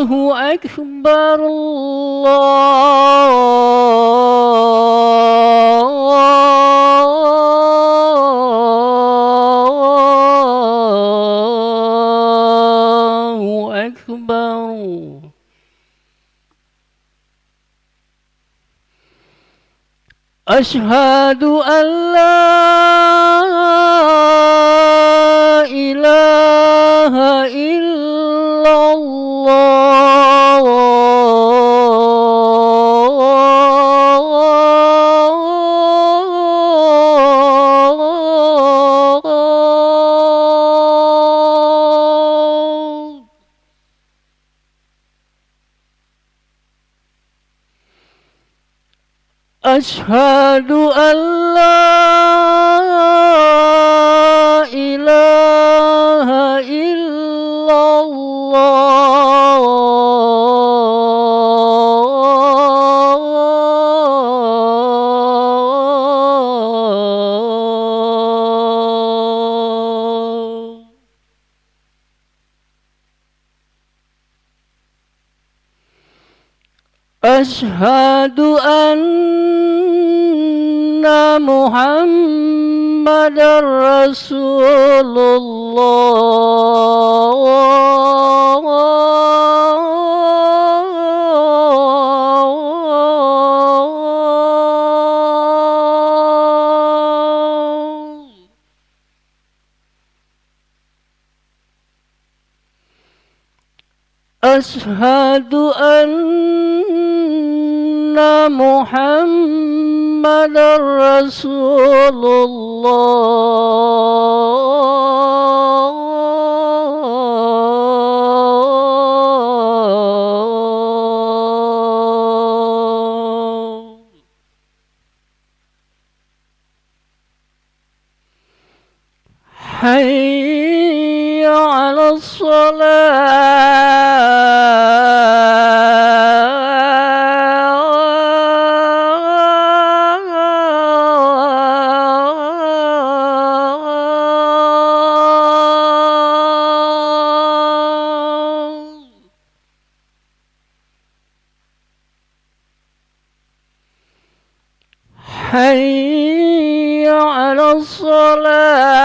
أكبر الله أكبر. أشهد أن لا إله إلا الله. أشهد أن لا إله إلا الله. أشهد أن محمد رسول الله. أشهد أن محمد رسول الله. حي على الصلاة. حي على الصلاة.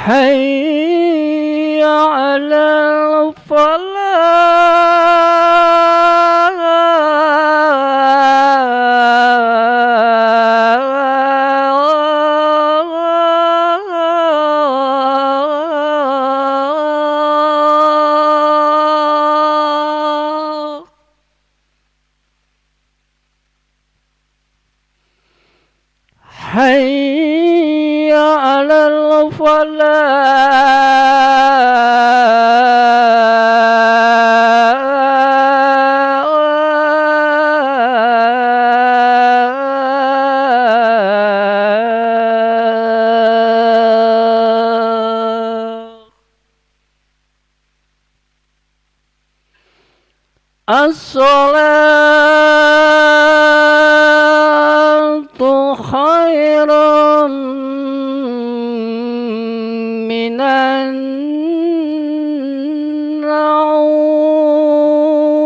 حي على الفلاح. حي على الفلاح. الصلاة خير من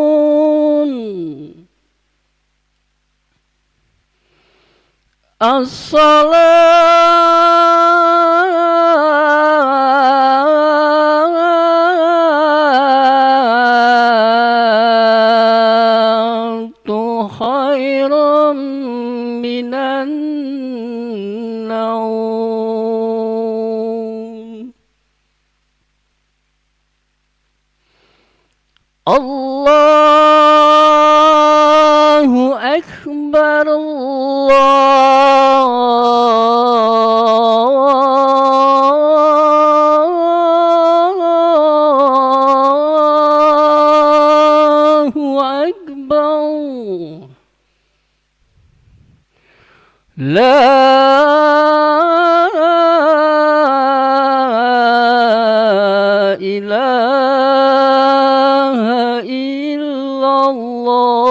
النوم. الصلاة خير من النوم. الله أكبر الله أكبر. لا إله إلا الله.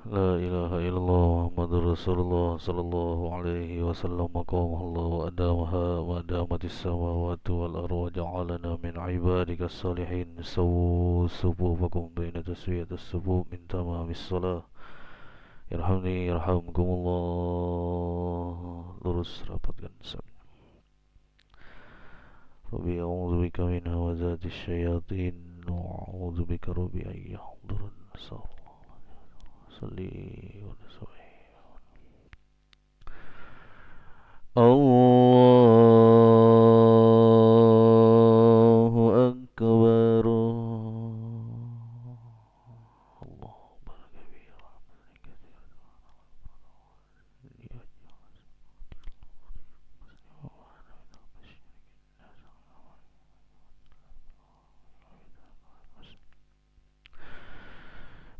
لا إله إلا الله محمد رسول الله صلى الله عليه وسلم قامها الله وأدامها وأدامت السماوات والأرض وجعلنا من عبادك الصالحين سووا صفوفكم بين تسوية الصفوف من تمام الصلاة يرحمني يرحمكم الله. Lurus rapatkan samin. Rabbi a'udzu bika min hamazati syayatin wa a'udzu bika rabbi an yahdurun. Salli wa sallim. Allahu Akbar.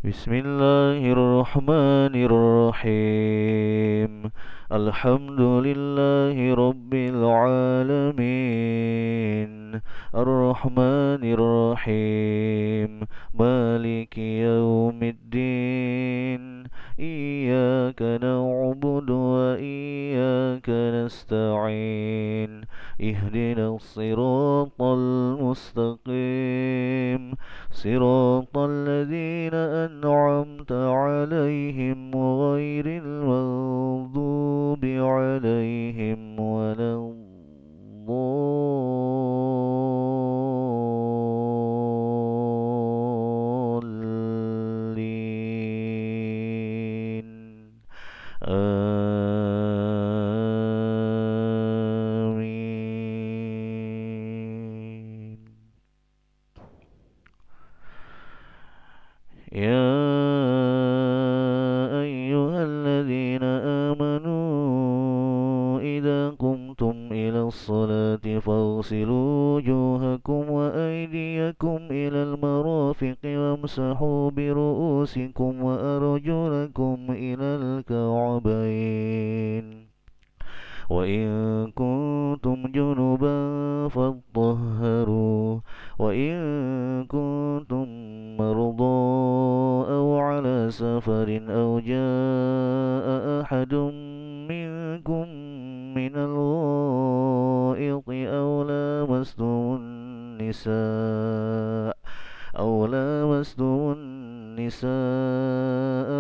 Bismillahirrahmanirrahim. Alhamdulillahi rabbil alamin. Ar-Rahmanir-Rahim. Maliki yaumiddin. Iyyaka na'budu wa iyyaka nasta'in. Ihdinas siratal mustaqim. صراط الذين أنعمت عليهم غير المغضوب عليهم ولا الضالين آمين. يا أيها الذين آمنوا إذا قمتم إلى الصلاة فاغسلوا وجوهكم وأيديكم إلى المرافق وامسحوا برؤوسكم وأرجلكم إلى الكعبين وإن كنتم جنبا فاطهروا وإن كنتم مرضى أو على سفر أو جاء أحد منكم من الغائط أو لامستم النساء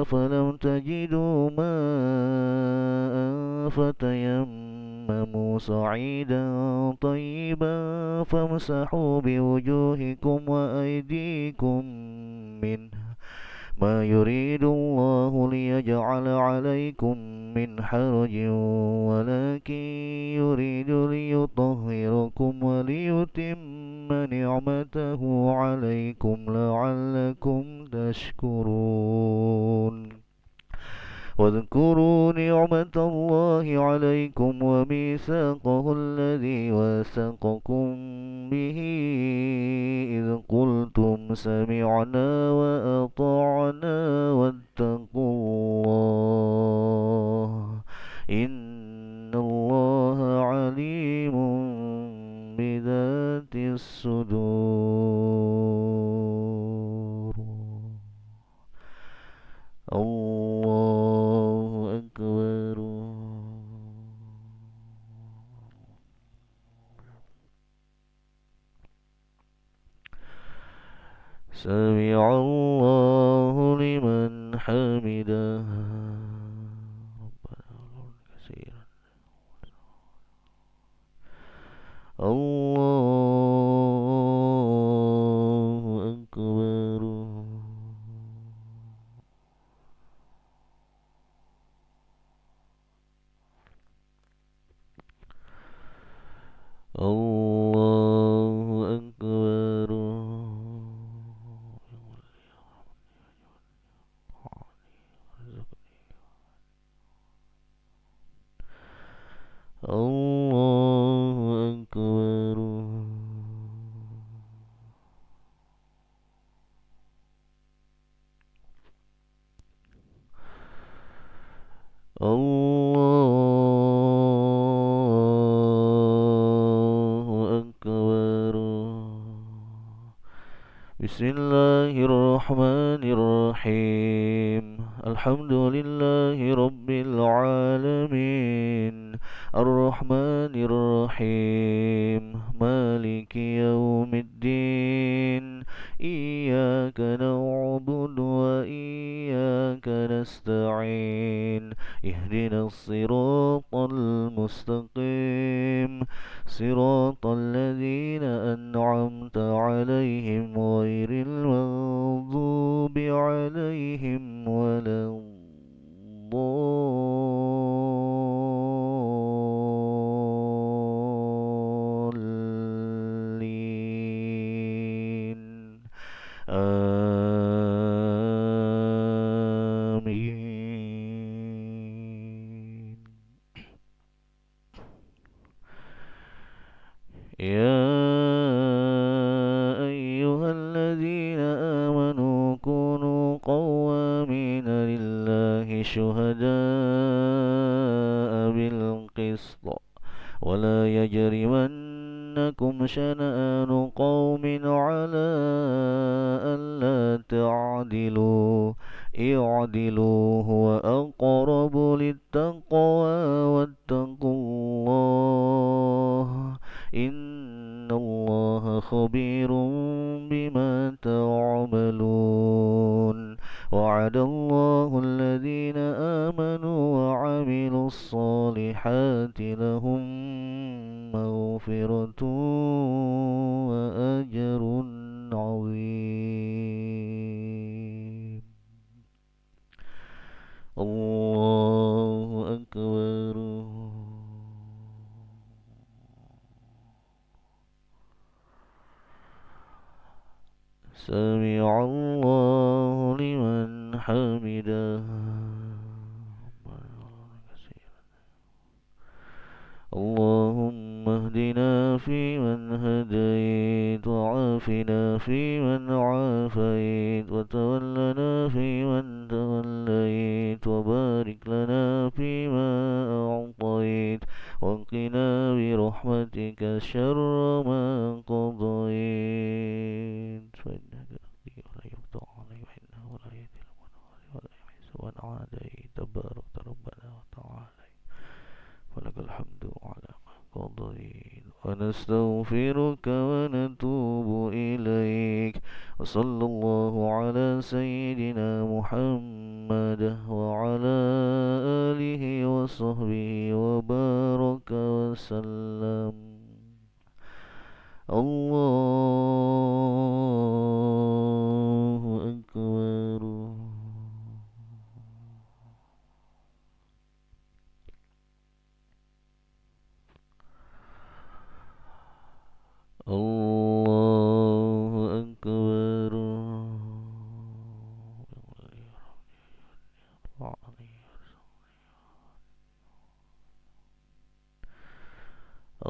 فلم تجدوا ماء فتيمموا صعيدا طيبا فامسحوا بوجوهكم وأيديكم منه ما يريد الله ليجعل عليكم من حرج ولكن يريد ليطهركم وليتم نعمته عليكم لعلكم تشكرون. واذكروا نعمة الله عليكم وميثاقه الذي واثقكم به إذ قلتم سمعنا وأطعنا واتقوا الله إن الله عليم بذات الصدور. الله أكبر. سمع الله لمن حمده. الله أكبر. الله أكبر. الله أكبر. الله أكبر. بسم الله الرحمن الرحيم الحمد لله رب العالمين الرحمن الرحيم مالك يوم الدين إياك نعبد وإياك نستعين اهدنا الصراط المستقيم صراط الذين أنعمت عليهم غير المغضوب عليهم ولا الضالين آمين. يا أيها الذين آمنوا كونوا قوامين لله شهداء بالقسط ولا يجرمنكم شنآن قوم على ألا تعدلوا اعدلوا هو أقرب للتقوى واتقوا الله إن الله خبير بما تعملون وعد الله الذين آمنوا وعملوا الصالحات لهم مغفرة وأجر عظيم. الله أكبر. سمع الله لمن حمده. اللهم اهدنا فيمن هديت وعافنا فيمن عافيت وتولنا فيمن توليت وبارك لنا فيما أعطيت وقنا برحمتك شر ما قضيت فإنك تقضي ولا يقضى عليك وإنه لا يذل من والي ولا يعز من عاديت تبارك ربنا وتعالى ولك الحمد على ما قضيت ونستغفرك ونتوب إليك وصلى الله على سيدنا محمد وعلى آله وصحبه وبارك وسلم. الله أكبر. الله أكبر.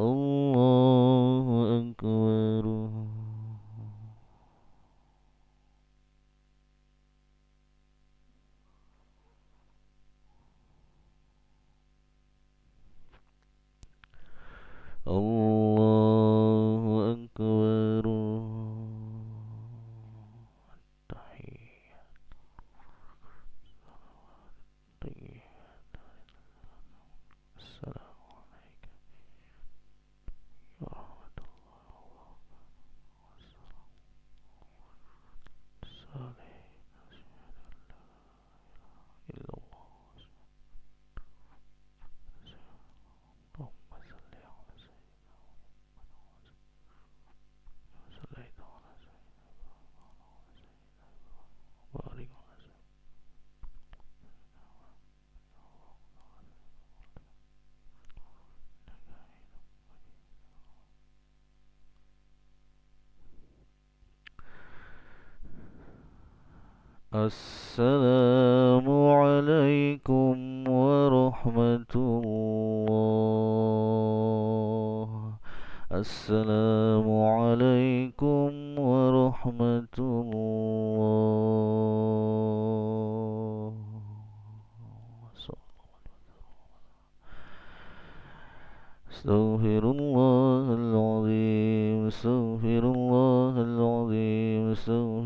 الله أكبر. الله أكبر. السلام عليك ورحمة الله إلا الله. اللهم صل على سيدنا صليت على سيدنا وبارك على سيدنا السلام عليكم ورحمة الله. السلام عليكم ورحمة الله. استغفر الله العظيم. استغفر الله العظيم. استغفر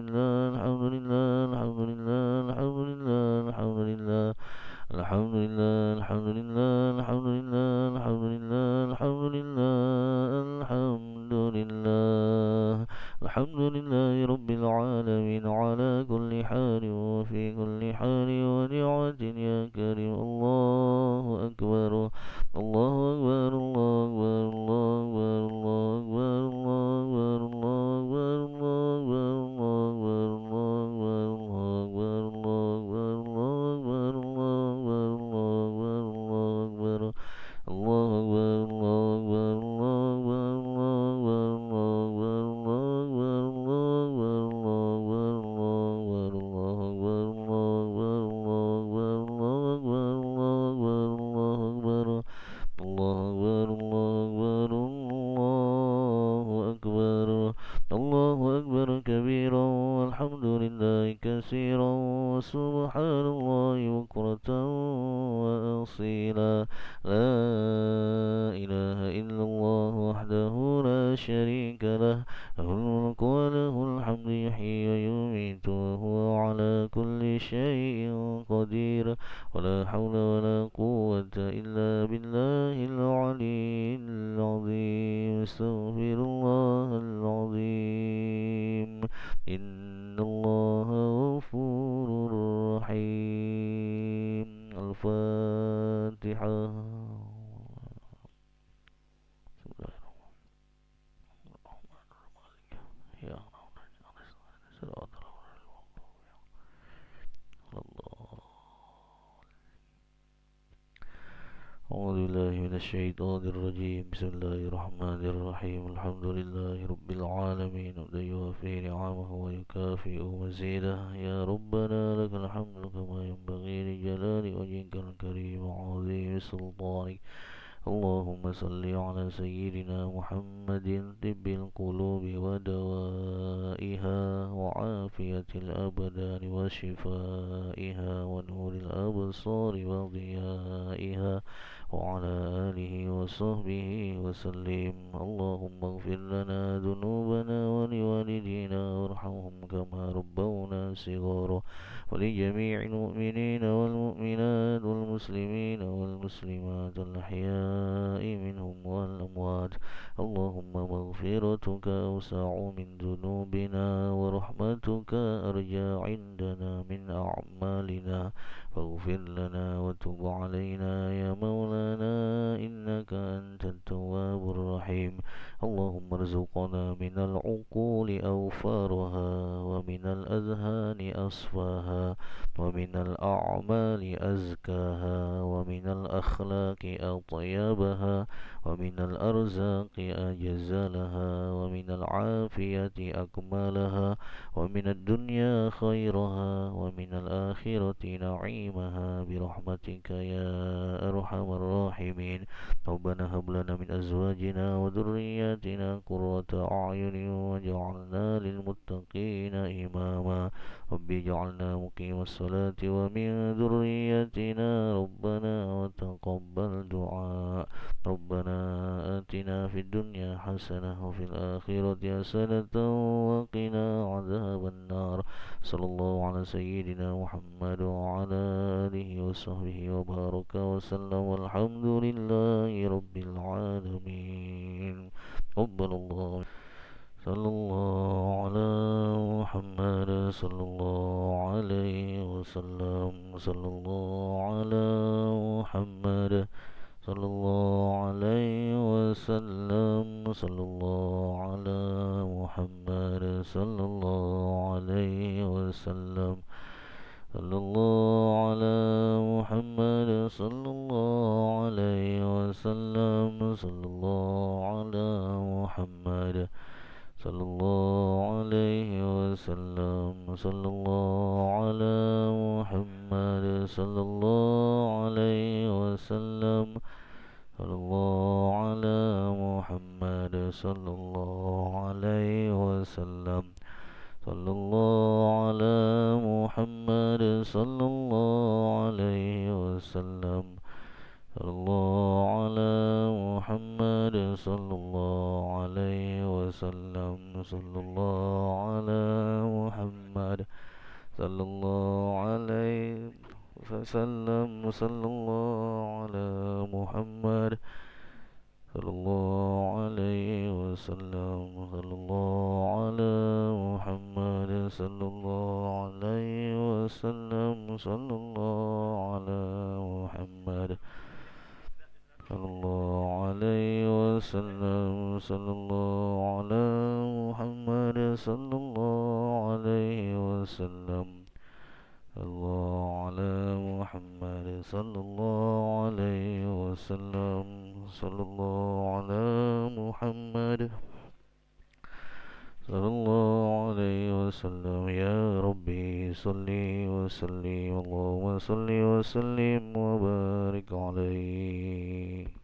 رب العالمين على كل حال وفي كل حال ونعمة يا كريم. الله أكبر الله أكبر الله أكبر الله أكبر الله أكبر الله أكبر الله أكبر كبيرا والحمد لله كثيرا وسبحان الله بكرة وأصيلا. لا إله إلا الله وحده لا شريك له له الملك وله الحمد يحيي ويميت وهو على كل شيء قدير. ولا حول ولا قوة إلا بالله العلي العظيم. استغفر الله العظيم إن الله غفور رحيم. الفاتحة. أعوذ بالله من الشيطان الرجيم. بسم الله الرحمن الرحيم. الحمد لله رب العالمين حمدا يوافي نعمه ويكافئ مزيده. يا ربنا لك الحمد كما ينبغي لجلال وجهك الكريم وعظيم سلطانك. اللهم صل على سيدنا محمد طب القلوب ودوائها وعافية الأبدان وشفائها ونور الأبصار وضيائها وعلى آله وصحبه وسلم. اللهم اغفر لنا ذنوبنا ولوالدينا وارحمهم كما ربونا صغارا ولجميع المؤمنين والمؤمنات والمسلمين والمسلمات الأحياء منهم والأموات. اللهم مغفرتك أوسع من ذنوبنا ورحمتك أرجى عندنا من أعمالنا. فاغفر لنا وتب علينا يا مولانا إنك أنت التواب الرحيم. اللهم ارزقنا من العقول أوفارها ومن الأذهان أصفاها ومن الأعمال أزكاها ومن الأخلاق أطيبها ومن الأرزاق أجزلها ومن العافية أكملها ومن الدنيا خيرها ومن الآخرة نعيمها برحمتك يا أرحم الراحمين. ربنا هب لنا من أزواجنا وذرياتنا قرة أعين واجعلنا للمتقين إماما. رب اجعلنا مقيم الصلاة ومن ذريتنا ربنا وتقبل دعاء. ربنا آتنا في الدنيا حسنة وفي الآخرة حسنة وقنا عذاب النار. صلى الله على سيدنا محمد وعلى آله وصحبه وبارك وسلم والحمد لله رب العالمين. قبل الله. صلى الله على محمد صلى الله عليه وسلم. صلى الله على محمد صلى الله عليه وسلم. صلى الله على محمد صلى الله عليه وسلم. صلى الله على محمد صلى الله عليه وسلم. صلى الله على محمد صلى الله عليه وسلم. صلى الله على محمد صلى الله عليه وسلم. صلى الله على محمد صلى الله عليه وسلم. صلى الله على محمد صلى الله عليه وسلم. صلى الله على محمد صلى الله عليه وسلم. صلى الله على محمد صلى الله عليه وسلم. صلى الله على محمد صلى الله عليه وسلم. صلى الله على محمد صلى الله عليه وسلم صلى الله على محمد صلى الله عليه وسلم صلى الله على محمد صلى الله عليه وسلم الله على محمد صلى الله عليه وسلم صلى الله على محمد صلى الله عليه وسلم يا ربي صلي وسلم اللهم صل وسلم وبارك عليه.